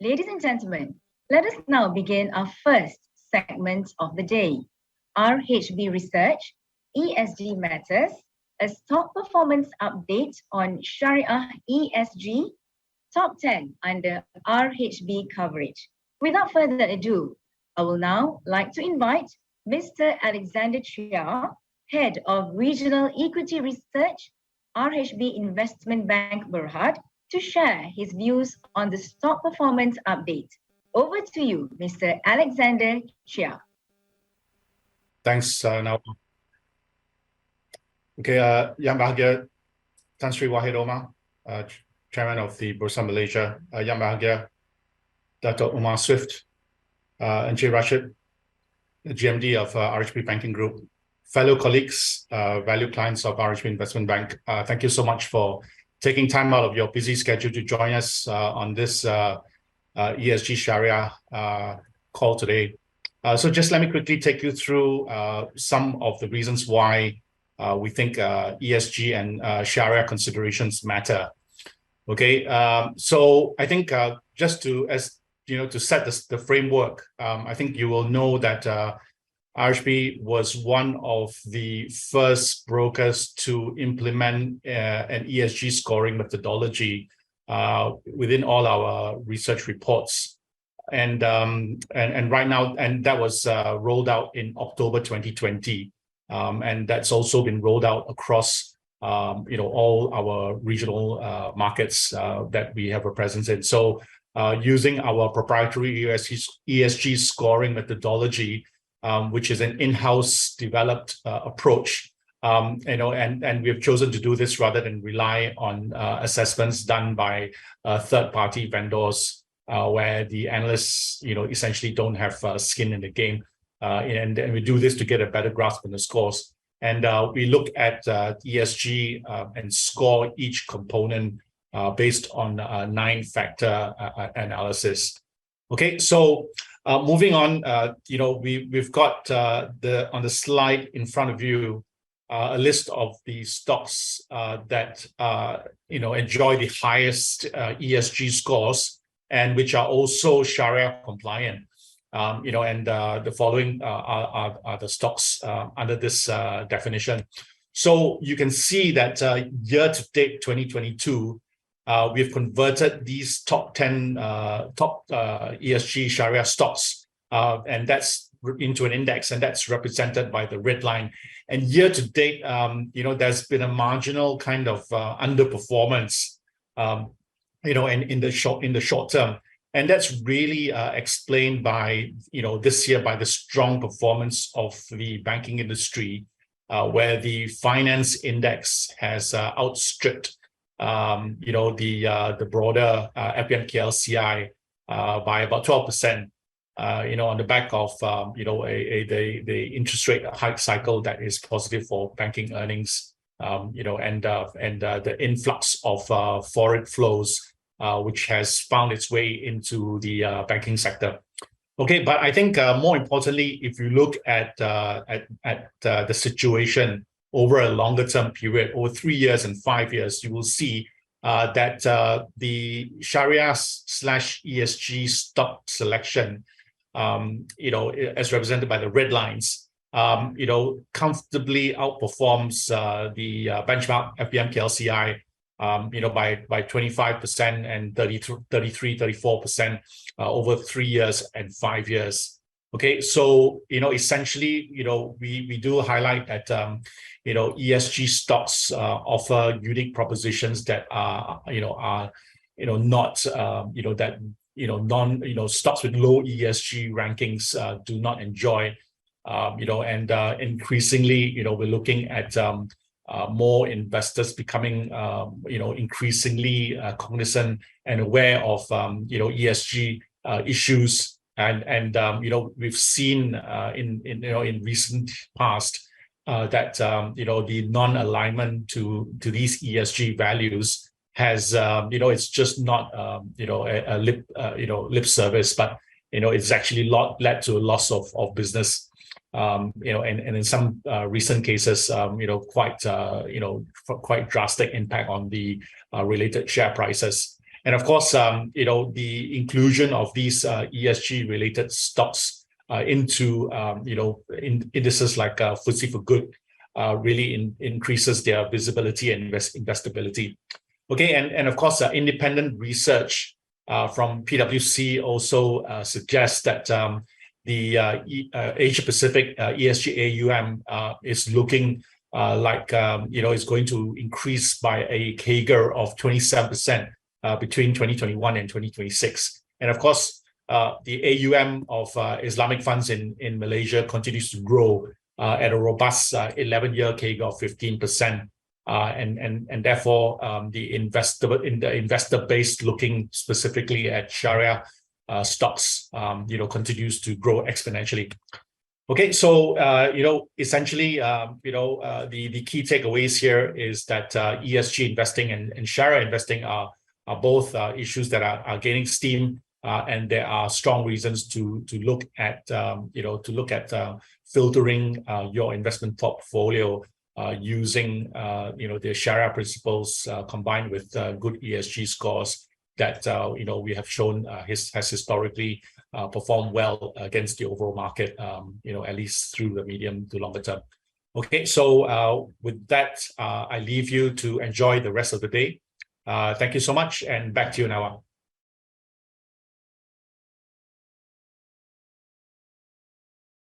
Ladies and gentlemen, let us now begin our first segment of the day, RHB Research, ESG Matters, a stock performance update on Shariah ESG, top 10 under RHB coverage. Without further ado, I will now like to invite Mr. Alexander Chia, Head of Regional Equity Research, RHB Investment Bank Berhad, to share his views on the stock performance update. Over to you, Mr. Alexander Chia. Thanks, Now. Okay, Yang Bahagia Tan Sri Wahid Omar, Chairman of the Bursa Malaysia, Yang Bahagia Dato' Umar Swift, and J. Rashid, GMD of RHB Banking Group, fellow colleagues, valued clients of RHB Investment Bank. Thank you so much for taking time out of your busy schedule to join us on this ESG Shariah call today. So just let me quickly take you through some of the reasons why we think ESG and Shariah considerations matter. Okay, so I think just to set the framework, I think you will know that RHB was one of the first brokers to implement an ESG scoring methodology within all our research reports, and right now, and that was rolled out in October 2020, and that's also been rolled out across all our regional markets that we have a presence in. So using our proprietary ESG scoring methodology, which is an in-house developed approach, and we have chosen to do this rather than rely on assessments done by third-party vendors, where the analysts, essentially don't have skin in the game, and we do this to get a better grasp on the scores. And we look at ESG and score each component based on a 9-factor analysis. Okay, so moving on, we've got on the slide in front of you a list of the stocks that enjoy the highest ESG scores and which are also Shariah compliant. And the following are the stocks under this definition. So you can see that year to date 2022, we've converted these top 10 ESG Shariah stocks, and that's into an index, and that's represented by the red line. And year to date, there's been a marginal kind of underperformance, and in the short term. And that's really explained by, this year by the strong performance of the banking industry, where the finance index has outstripped, the broader FMKLCI by about 12%, on the back of, the interest rate hike cycle that is positive for banking earnings, and the influx of foreign flows, which has found its way into the banking sector. Okay, but I think more importantly, if you look at the situation over a longer term period, over 3 years and 5 years, you will see that the Shariah/ESG stock selection, as represented by the red lines, comfortably outperforms the benchmark FBMKLCI, by 25% and 34% over 3 years and 5 years. Okay, so essentially, we do highlight that ESG stocks offer unique propositions that are not stocks with low ESG rankings do not enjoy, and increasingly, we're looking at more investors becoming increasingly cognizant and aware of ESG issues, and we've seen in recent past that the non-alignment to these ESG values has it's just not a lip service, but it's actually led to a loss of business, and in some recent cases quite drastic impact on the related share prices. And of course, the inclusion of these ESG related stocks into indices like FTSE for Good really increases their visibility and investability. Okay, and of course, independent research from PwC also suggests that the Asia Pacific ESG AUM is looking like it's going to increase by a CAGR of 27% between 2021 and 2026. And of course, the AUM of Islamic funds in Malaysia continues to grow at a robust 11-year CAGR of 15%. And therefore, the investor base looking specifically at Shariah stocks, continues to grow exponentially. Okay, so essentially, the key takeaways here is that ESG investing and Shariah investing are both issues that are gaining steam, and there are strong reasons to look at filtering your investment portfolio using the Shariah principles combined with good ESG scores that we have shown has historically performed well against the overall market, at least through the medium to longer term. Okay, so with that, I leave you to enjoy the rest of the day. Thank you so much, and back to you, Nawang.